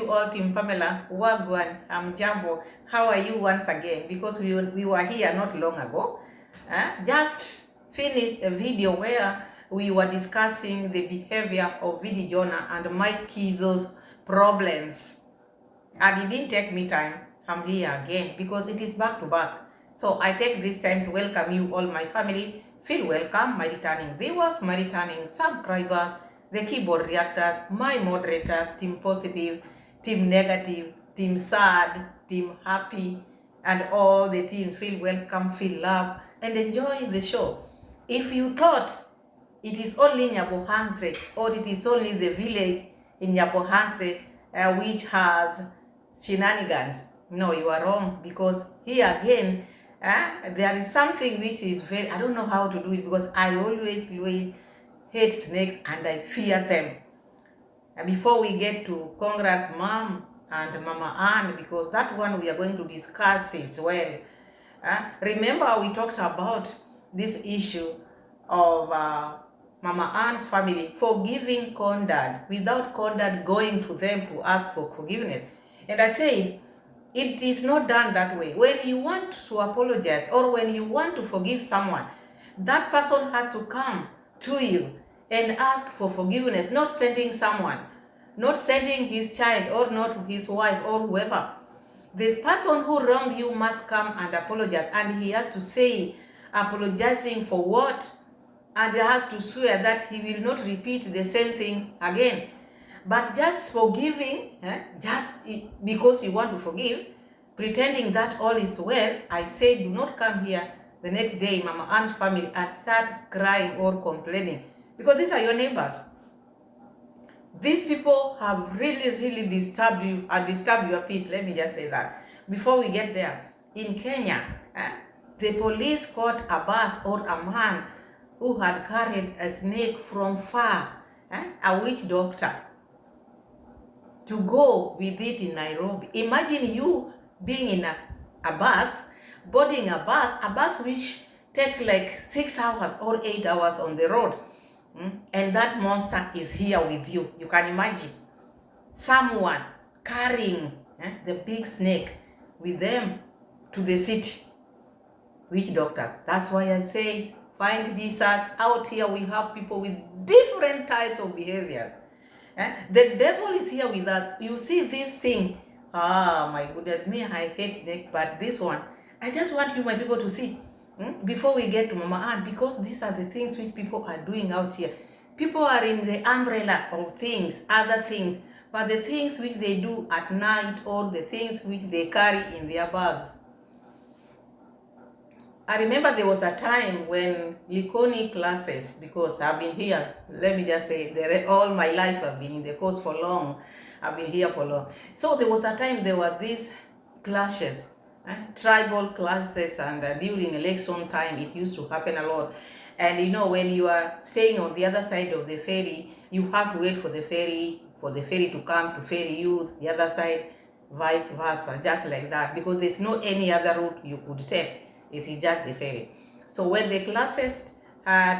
you all, Team Pamela. Wagwan, I'm Jambo. How are you once again? Because we were here not long ago. Just finished a video where we were discussing the behavior of Vidi Jonah and Mike Kizo's problems. And it didn't take me time. I'm here again because it is back to back. So I take this time to welcome you all, my family. Feel welcome, my returning viewers, my returning subscribers, the keyboard reactors, my moderators, team positive, team negative, team sad, team happy, and all the team. Feel welcome, feel love, and enjoy the show. If you thought it is only Nyabohanse or it is only the village in Nyabohanse which has shenanigans, no, you are wrong, because here again, there is something which is very, I don't know how to do it because I always hate snakes and I fear them. And before we get to Congrats Mom and Mama Ann, because that one we are going to discuss as well. Remember we talked about this issue of Mama Ann's family forgiving Condad without Condad going to them to ask for forgiveness. And I said, it is not done that way. When you want to apologize or when you want to forgive someone, that person has to come to you and ask for forgiveness, not sending someone, not sending his child or not his wife or whoever. This person who wronged you must come and apologize, and he has to say apologizing for what, and he has to swear that he will not repeat the same things again. But just forgiving, just because you want to forgive, pretending that all is well, I say do not come here the next day, Mama Ann's family, and start crying or complaining, because these are your neighbors. These people have really disturbed you and disturbed your peace. Let me just say that. Before we get there, in Kenya, the police caught a bus or a man who had carried a snake from far, a witch doctor, to go with it in Nairobi. Imagine you being in a bus, boarding a bus which takes like 6 hours or 8 hours on the road. And that monster is here with you. You can imagine someone carrying the big snake with them to the city. Witch doctors. That's why I say, find Jesus. Out here we have people with different types of behaviors. The devil is here with us. You see this thing. My goodness me, I hate snake, but this one, I just want you, my people, to see. Before we get to Mama Ann, because these are the things which people are doing out here. People are in the umbrella of things, other things, but the things which they do at night or the things which they carry in their bags. I remember there was a time when Likoni classes, because I've been here, let me just say, all my life I've been in the course for long. I've been here for long. So there was a time there were these clashes, tribal classes, and during election time it used to happen a lot. And you know, when you are staying on the other side of the ferry, you have to wait for the ferry to come to ferry you the other side, vice versa, just like that, because there's no any other route you could take. It is just the ferry. So when the classes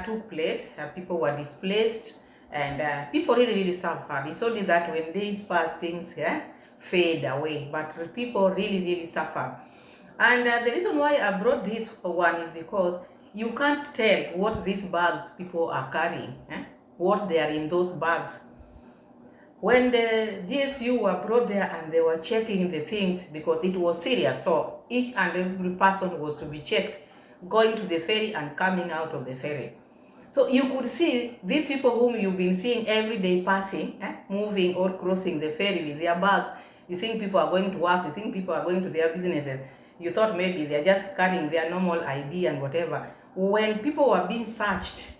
took place, people were displaced, and people really suffered. It's only that when these past things fade away, but people really suffer. And the reason why I brought this one is because you can't tell what these bags people are carrying, what they are in those bags. When the GSU were brought there and they were checking the things, because it was serious, so each and every person was to be checked going to the ferry and coming out of the ferry. So you could see these people whom you've been seeing every day passing, moving or crossing the ferry with their bags. You think people are going to work, you think people are going to their businesses. You thought maybe they're just carrying their normal ID and whatever. When people were being searched,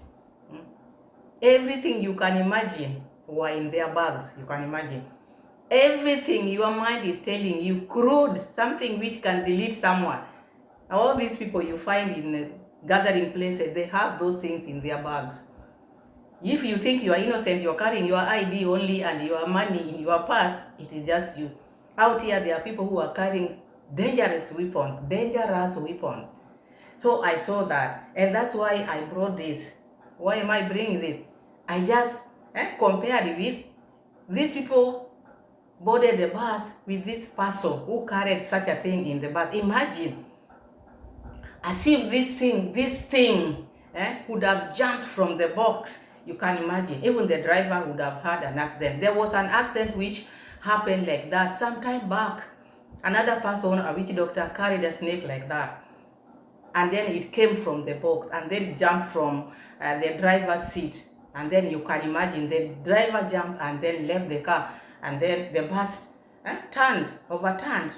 everything you can imagine were in their bags. You can imagine. Everything your mind is telling you, crude, something which can delete someone. All these people you find in gathering places, they have those things in their bags. If you think you are innocent, you're carrying your ID only and your money in your purse, it is just you. Out here, there are people who are carrying dangerous weapons. So I saw that, and that's why I brought this. Why am I bringing this? I just compared with these people boarded the bus with this person who carried such a thing in the bus. Imagine, as if this thing could have jumped from the box. You can imagine, even the driver would have had an accident. There was an accident which happened like that some time back. Another person, a witch doctor, carried a snake like that, and then it came from the box and then jumped from the driver's seat. And then you can imagine the driver jumped and then left the car, and then the bus overturned.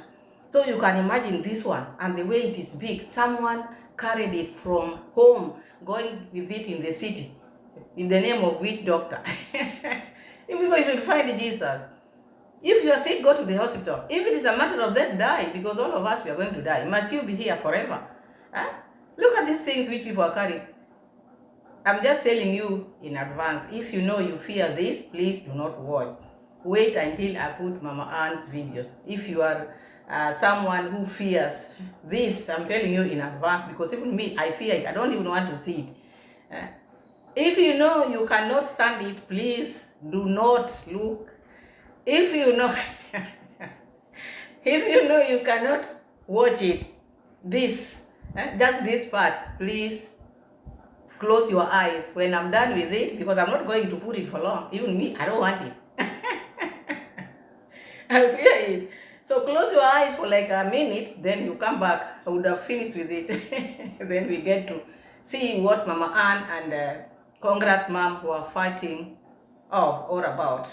So you can imagine this one, and the way it is big, someone carried it from home, going with it in the city, in the name of witch doctor. You people should find Jesus. If you are sick, go to the hospital. If it is a matter of death, die, because all of us, we are going to die. Must you be here forever? Huh? Look at these things which people are carrying. I'm just telling you in advance, if you know you fear this, please do not watch. Wait until I put Mama Ann's videos. If you are someone who fears this, I'm telling you in advance, because even me, I fear it. I don't even want to see it. If you know you cannot stand it, please do not look. If you know, if you know you cannot watch it, just this part, please close your eyes when I'm done with it, because I'm not going to put it for long. Even me, I don't want it. I fear it. So close your eyes for like a minute, then you come back. I would have finished with it. Then we get to see what Mama Ann and Congrats Mom were fighting or about.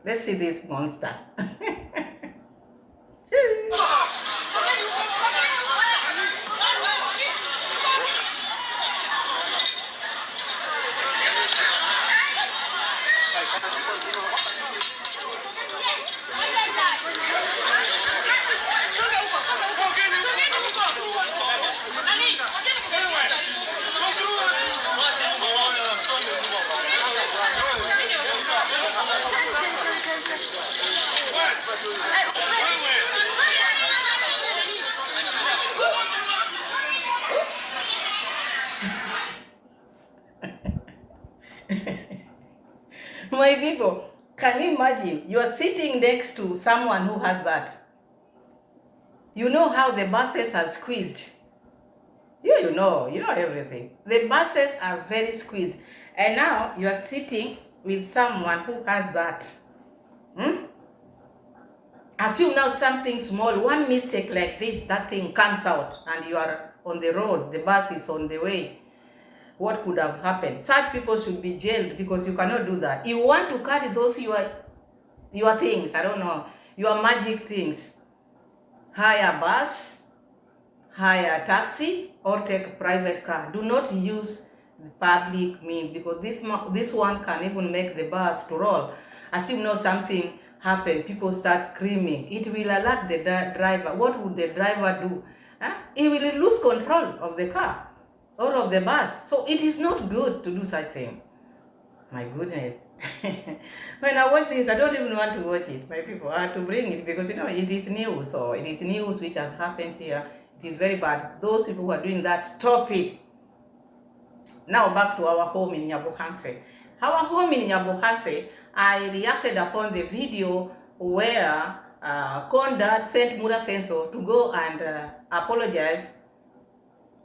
Let's see this monster. My people, can you imagine? You are sitting next to someone who has that. You know how the buses are squeezed. You know everything. The buses are very squeezed. And now you are sitting with someone who has that. Assume now something small, one mistake like this, that thing comes out and you are on the road, the bus is on the way. What could have happened? Such people should be jailed, because you cannot do that. You want to carry those your things, I don't know, your magic things. Hire a bus, hire a taxi, or take a private car. Do not use the public means, because this one can even make the bus to roll. Assume now something happened, people start screaming. It will alert the driver. What would the driver do? He will lose control of the car or of the bus. So it is not good to do such thing. My goodness. When I watch this, I don't even want to watch it. My people, I have to bring it, because it is news. So it is news which has happened here. It is very bad. Those people who are doing that, stop it. Now back to our home in Nyabohanse. Our home in Nyabohanse, I reacted upon the video where Condat sent Mura Senso to go and apologize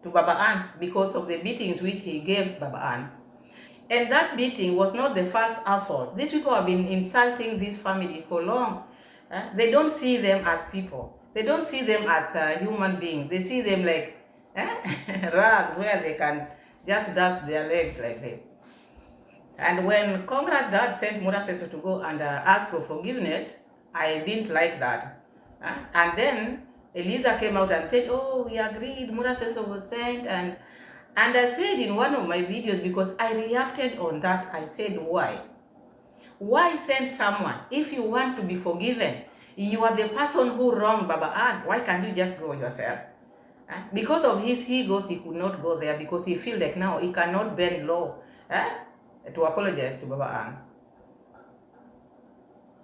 to Baba Ann because of the beatings which he gave Baba Ann. And that beating was not the first assault. These people have been insulting this family for long. They don't see them as people. They don't see them as human beings. They see them like rags where they can just dust their legs like this. And when Congrats dad sent Mura Senso to go and ask for forgiveness, I didn't like that. And then Eliza came out and said, oh, we agreed, Mura Senso was sent. And I said in one of my videos, because I reacted on that, I said, why? Why send someone? If you want to be forgiven, you are the person who wronged Baba Ann. Why can't you just go yourself? Because of his egos, he could not go there, because he feels like now he cannot bend low to apologize to Baba Ann.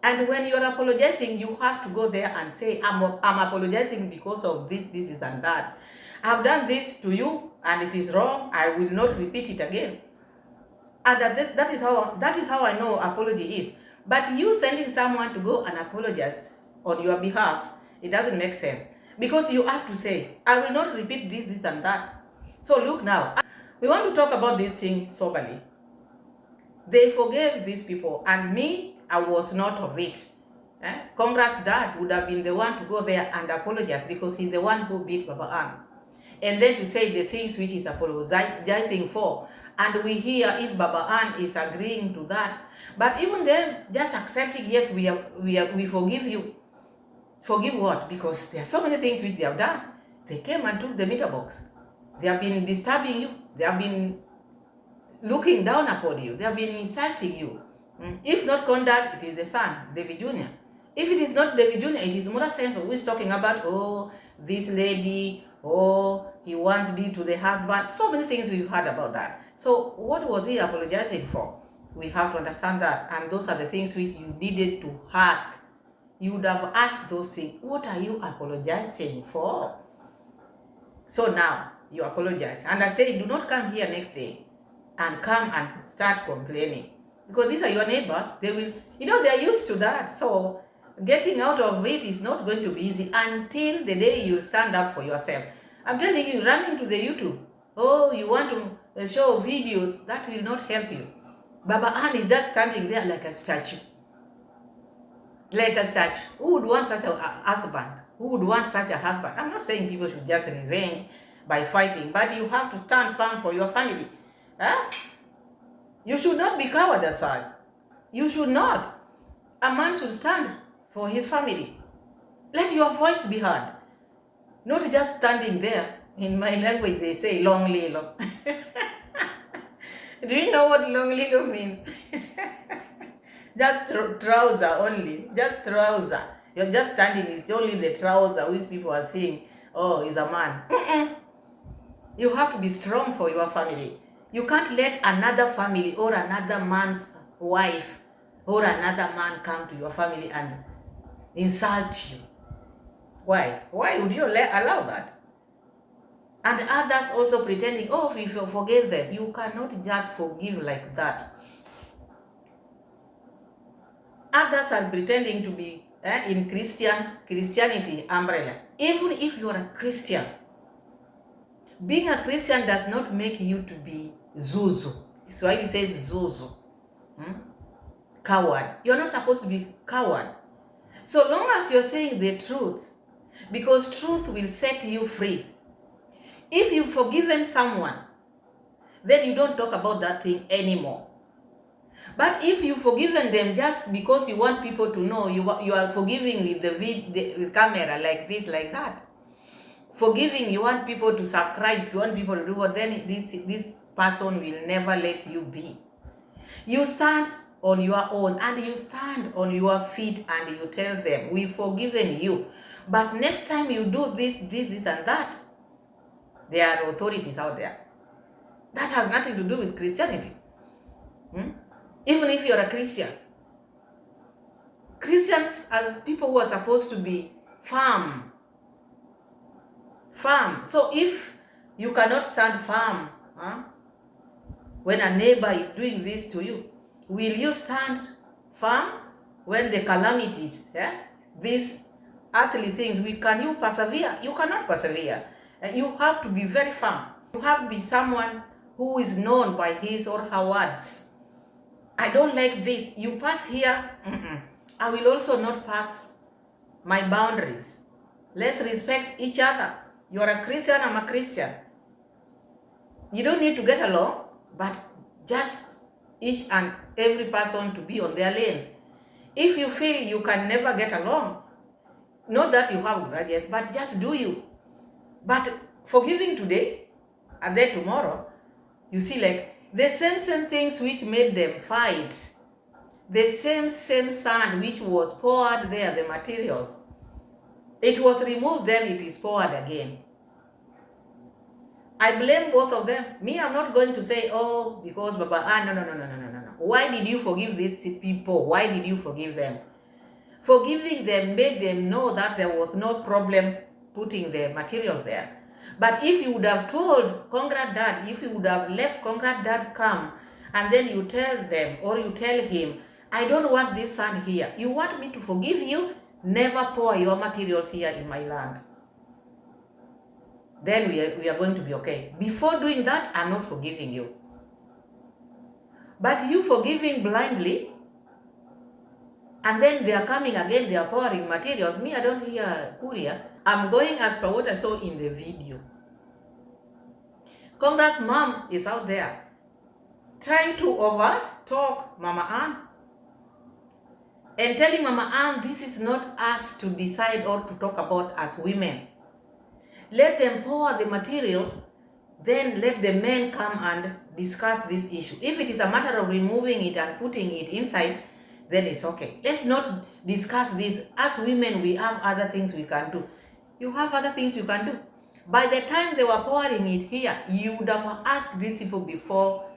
And when you are apologizing, you have to go there and say, I'm apologizing because of this, and that. I've done this to you and it is wrong. I will not repeat it again. And that is how I know apology is. But you sending someone to go and apologize on your behalf, it doesn't make sense. Because you have to say, I will not repeat this and that. So look now, we want to talk about this thing soberly. They forgave these people, and me, I was not of it. Congrats Dad would have been the one to go there and apologize because he's the one who beat Baba Ann. And then to say the things which he's apologizing for. And we hear if Baba Ann is agreeing to that. But even then, just accepting, yes, we forgive you. Forgive what? Because there are so many things which they have done. They came and took the meter box. They have been disturbing you. They have been looking down upon you. They have been insulting you. If not conduct, it is the son, David Jr. If it is not David Jr., it is Mura Senso who is talking about, oh, this lady, oh, he once did to the husband. So many things we've heard about that. So what was he apologizing for? We have to understand that. And those are the things which you needed to ask. You would have asked those things. What are you apologizing for? So now, you apologize. And I say, do not come here next day and come and start complaining. Because these are your neighbors. They will, they are used to that. So getting out of it is not going to be easy until the day you stand up for yourself. I'm telling you, run into the YouTube. Oh, you want to show videos, that will not help you. Baba Ann is just standing there like a statue. Like a statue. Who would want such a husband? Who would want such a husband? I'm not saying people should just revenge by fighting, but you have to stand firm for your family. You should not be coward aside. You should not. A man should stand for his family. Let your voice be heard. Not just standing there. In my language, they say long lilo. Do you know what long lilo means? Just trouser only. Just trouser. You're just standing. It's only the trouser which people are saying, oh, he's a man. You have to be strong for your family. You can't let another family or another man's wife or another man come to your family and insult you. Why? Why would you allow that? And others also pretending, oh, if you forgive them, you cannot just forgive like that. Others are pretending to be in Christianity umbrella. Even if you are a Christian, being a Christian does not make you to be zuzu. Swahili says zuzu. Coward. You're not supposed to be coward. So long as you're saying the truth, because truth will set you free. If you've forgiven someone, then you don't talk about that thing anymore. But if you've forgiven them just because you want people to know you are forgiving with the camera like this, like that, forgiving, you want people to subscribe, you want people to do what, then this person will never let you be. You stand on your own and you stand on your feet and you tell them, we've forgiven you. But next time you do this and that, there are authorities out there. That has nothing to do with Christianity. Even if you're a Christian. Christians are people who are supposed to be firm. So if you cannot stand firm when a neighbor is doing this to you, will you stand firm when the calamities, these earthly things, can you persevere? You cannot persevere. You have to be very firm. You have to be someone who is known by his or her words. I don't like this. You pass here, I will also not pass my boundaries. Let's respect each other. You're a Christian, I'm a Christian. You don't need to get along, but just each and every person to be on their lane. If you feel you can never get along, not that you have grudges, but just do you. But forgiving today, and then tomorrow, you see, like, the same things which made them fight, the same sand which was poured there, the materials, it was removed, then it is poured again. I blame both of them. Me, I'm not going to say, oh, because Baba, no. Why did you forgive these people? Why did you forgive them? Forgiving them made them know that there was no problem putting the material there. But if you would have told Congrats Dad, if you would have let Congrats Dad come, and then you tell them or you tell him, I don't want this son here. You want me to forgive you? Never pour your materials here in my land. Then we are going to be okay. Before doing that, I'm not forgiving you. But you forgiving blindly, and then they are coming again, they are pouring materials. Me, I don't hear courier. I'm going as per what I saw in the video. Congrats mom is out there trying to over talk Mama Ann and telling Mama Ann this is not us to decide or to talk about as women. Let them pour the materials, then let the men come and discuss this issue. If it is a matter of removing it and putting it inside, then it's okay. Let's not discuss this. As women, we have other things we can do. You have other things you can do. By the time they were pouring it here, you would have asked these people before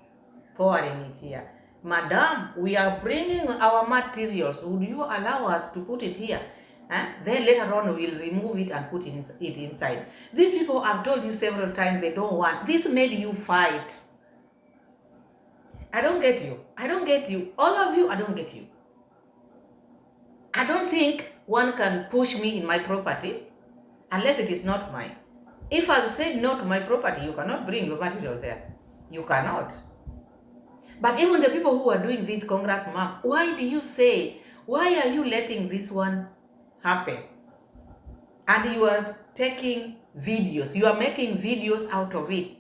pouring it here. Madam, we are bringing our materials. Would you allow us to put it here? Then later on we'll remove it and put it inside. These people, I've told you several times, they don't want. This made you fight. I don't get you. I don't get you. All of you, I don't get you. I don't think one can push me in my property unless it is not mine. If I've said no to my property, you cannot bring your material there. You cannot. But even the people who are doing this, congrats mom, why do you say, why are you letting this one happen? And you are taking videos, you are making videos out of it.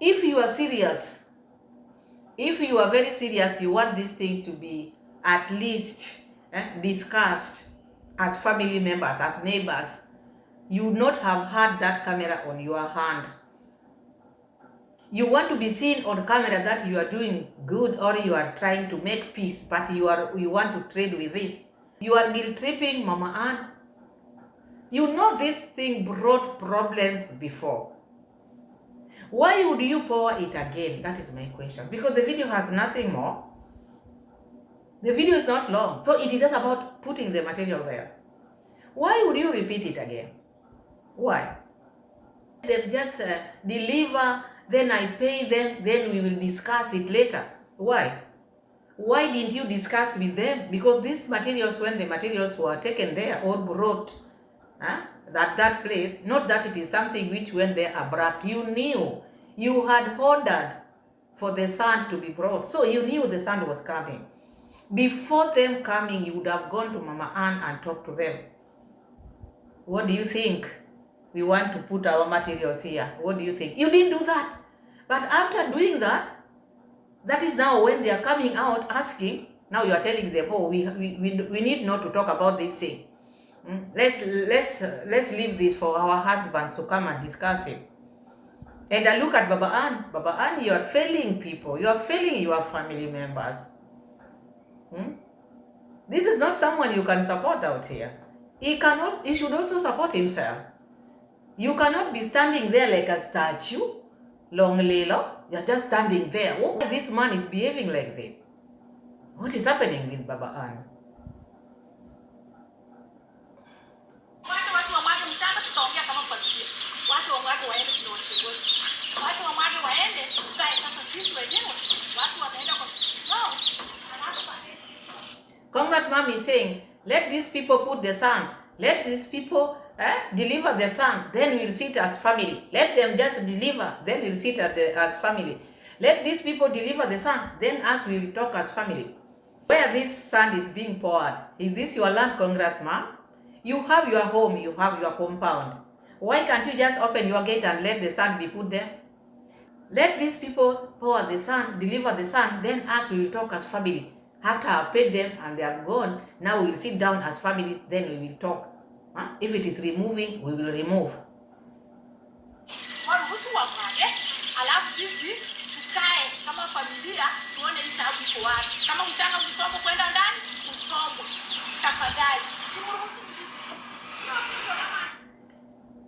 If you are serious, if you are very serious, you want this thing to be at least discussed as family members, as neighbors, you would not have had that camera on your hand. You want to be seen on camera that you are doing good or you are trying to make peace, but you want to trade with this. You are guilt-tripping Mama Ann. You know this thing brought problems before. Why would you pour it again? That is my question. Because the video has nothing more. The video is not long. So it is just about putting the material there. Why would you repeat it again? Why? They just deliver, then I pay them, then we will discuss it later. Why? Why didn't you discuss with them? Because these materials, when the materials were taken there or brought that place, not that it is something which went there abrupt. You knew. You had ordered for the sand to be brought. So you knew the sand was coming. Before them coming, you would have gone to Mama Ann and talked to them. What do you think? We want to put our materials here. What do you think? You didn't do that. But after doing that, that is now when they are coming out asking, now you are telling them, oh, we need not to talk about this thing. Let's leave this for our husbands to come and discuss it. And I look at Baba Ann. Baba Ann, you are failing people. You are failing your family members. This is not someone you can support out here. He should also support himself. You cannot be standing there like a statue, long lelo. You're just standing there. Oh, this man is behaving like this. What is happening with Baba Ann? Congrats mom is saying, let these people put the sand. Let these people deliver the sand. Then we'll sit as family. Let them just deliver. Then we'll sit as family. Let these people deliver the sand. Then us we will talk as family. Where this sand is being poured, is this your land, congrats mom? You have your home. You have your compound. Why can't you just open your gate and let the sand be put there? Let these people pour the sand, deliver the sand. Then us we will talk as family. After I've paid them and they are gone, now we will sit down as family, then we will talk. If it is removing, we will remove.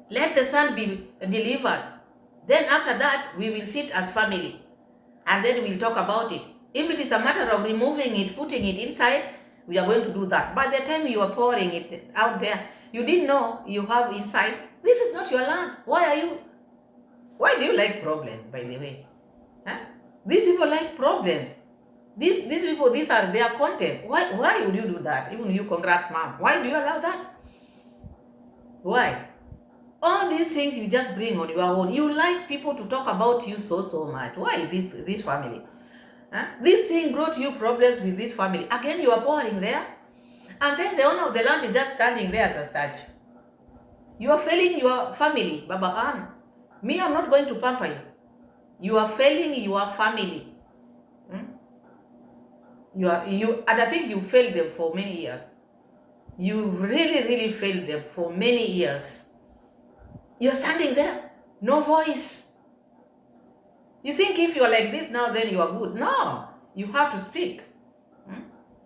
Let the son be delivered. Then after that, we will sit as family. And then we'll talk about it. If it is a matter of removing it, putting it inside, we are going to do that. By the time you are pouring it out there, you didn't know you have inside. This is not your land. Why do you like problems, by the way? These people like problems. These people, these are their content. Why would you do that? Even you, congrats mom. Why do you allow that? Why? All these things you just bring on your own. You like people to talk about you so much. Why this family? Huh? This thing brought you problems with this family. Again, you are pouring there. And then the owner of the land is just standing there as a statue. You are failing your family, Baba Ann. Me, I'm not going to pamper you. You are failing your family. And I think you failed them for many years. You really failed them for many years. You're standing there, no voice. You think if you're like this now, then you are good. No, you have to speak.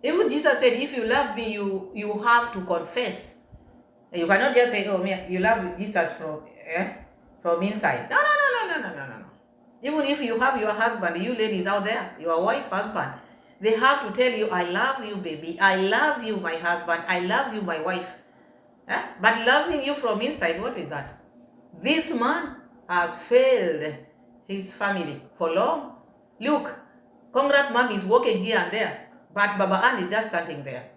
Even Jesus said, if you love me, you have to confess. You cannot just say, oh, you love Jesus from inside. No. Even if you have your husband, you ladies out there, your wife, husband, they have to tell you, I love you, baby. I love you, my husband. I love you, my wife. But loving you from inside, what is that? This man has failed his family for long. Look, congrats mom is walking here and there, but Baba Ann is just standing there.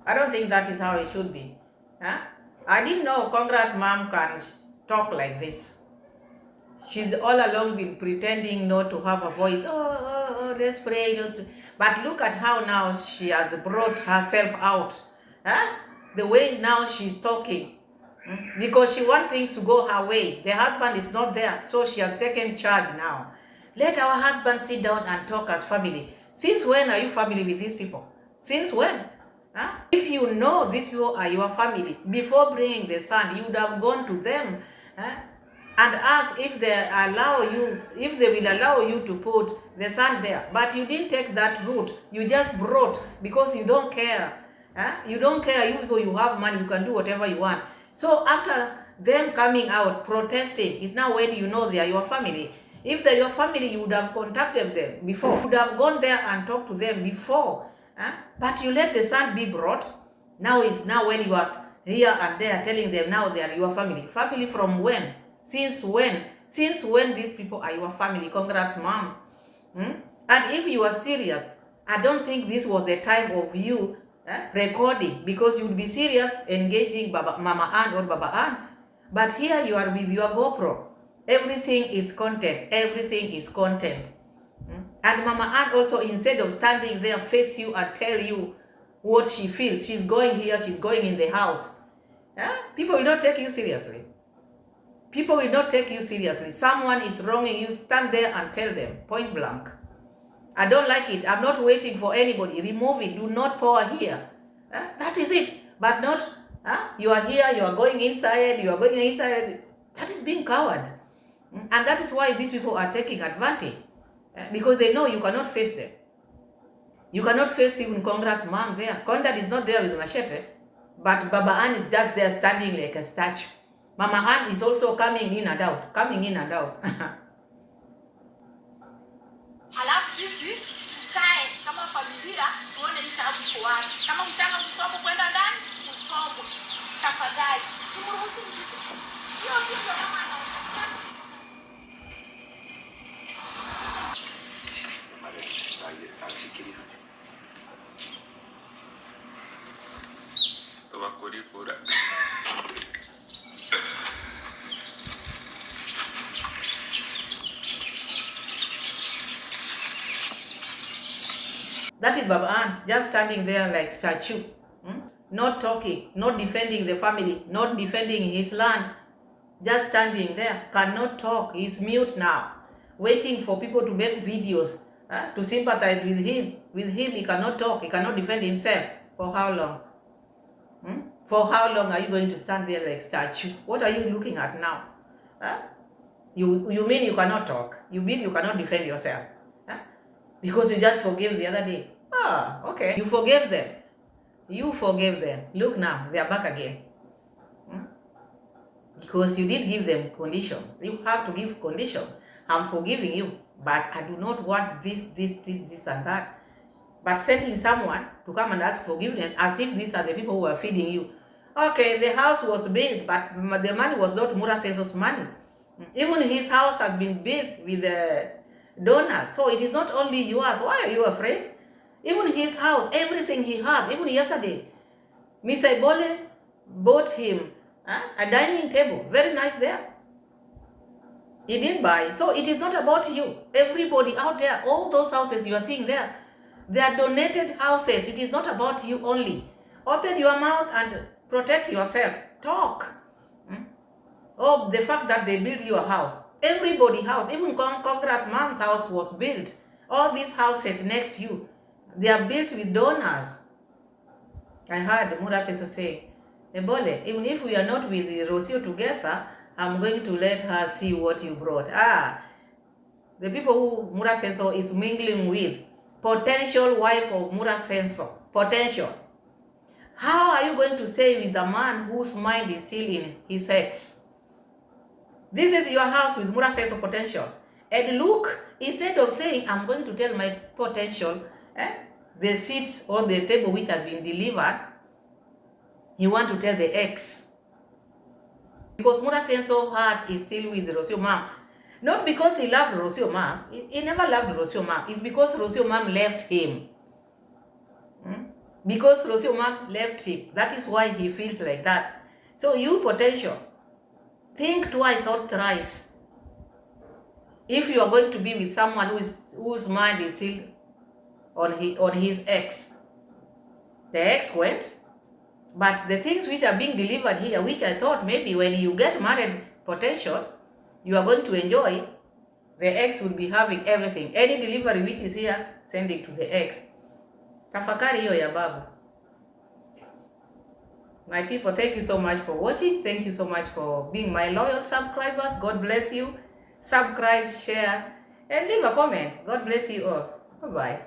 I don't think that is how it should be. I didn't know congrats mom can talk like this. She's all along been pretending not to have a voice. Oh, let's pray. But look at how now she has brought herself out. The way now she's talking. Because she wants things to go her way. The husband is not there, so she has taken charge now. Let our husband sit down and talk as family. Since when are you family with these people? Since when? If you know these people are your family, before bringing the son, you would have gone to them and ask if they will allow you to put the son there. But you didn't take that route. You just brought because you don't care. You don't care. You people, you have money, you can do whatever you want. So after them coming out protesting, is now when you know they are your family. If they're your family, you would have contacted them before. You would have gone there and talked to them before. But you let the son be brought. Now it's now when you are here and there telling them now they are your family. Family from when? Since when? Since when these people are your family? Congrats, mom. And if you are serious, I don't think this was the time of you recording, because you would be serious engaging Mama Ann or Baba Ann. But here you are with your GoPro. Everything is content. Everything is content. And Mama Ann also, instead of standing there, face you and tell you what she feels, she's going here, she's going in the house. People will not take you seriously. People will not take you seriously. Someone is wronging you, stand there and tell them, point blank. I don't like it. I'm not waiting for anybody. Remove it. Do not pour here. That is it. But not, you are here, you are going inside, you are going inside. That is being coward. And that is why these people are taking advantage. Because they know you cannot face them. You cannot face even congrats mom there. Conrad is not there with machete. But Baba Ann is just there standing like a statue. Mama Ann is also coming in and out. Coming in and out. Halafu sisi tukae kama familia tuone vitabu kwa wapi. Kama mchanga kusoma kwenda ndani, usome. Tafadhali. Tumruhusu mtoto. Hiyo ndio mama anaona. Toma curicura. That is Baba Ann, just standing there like statue. Not talking, not defending the family, not defending his land. Just standing there, cannot talk. He's mute now, waiting for people to make videos to sympathize with him. With him, he cannot talk. He cannot defend himself. For how long? For how long are you going to stand there like statue? What are you looking at now? You mean you cannot talk? You mean you cannot defend yourself? Because you just forgave the other day. Okay. You forgave them. You forgave them. Look now, they are back again. Because you did give them conditions. You have to give conditions. I'm forgiving you, but I do not want this, and that. But sending someone to come and ask forgiveness as if these are the people who are feeding you. Okay, the house was built, but the money was not Mura Senso's money. Even his house has been built with the donors, so it is not only yours. Why are you afraid? Even his house, everything he had, even yesterday, Miss Ibole bought him a dining table, very nice there. He didn't buy. So it is not about you. Everybody out there, all those houses you are seeing there, they are donated houses. It is not about you only. Open your mouth and protect yourself. Talk. Oh, the fact that they built your house. Everybody's house, even Congrats mom's house was built. All these houses next to you, they are built with donors. I heard Mura Senso say, Ebole, even if we are not with Rosio together, I'm going to let her see what you brought. The people who Mura Senso is mingling with, potential wife of Mura Senso, potential. How are you going to stay with a man whose mind is still in his ex? This is your house with Mura Senso potential. And look, instead of saying, I'm going to tell my potential, the seats on the table which has been delivered, you want to tell the ex. Because Mura Senso heart is still with Rosio mom. Not because he loved Rosio mom. He never loved Rosio mom. It's because Rosio mom left him. Because Rosio mom left him. That is why he feels like that. So you potential, think twice or thrice. If you are going to be with someone whose mind is still on his ex. The ex went, but the things which are being delivered here, which I thought maybe when you get married, potential, you are going to enjoy, the ex will be having everything. Any delivery which is here, send it to the ex. Tafakari hiyo ya babu. My people, thank you so much for watching. Thank you so much for being my loyal subscribers. God bless you. Subscribe, share, and leave a comment. God bless you all. Bye-bye.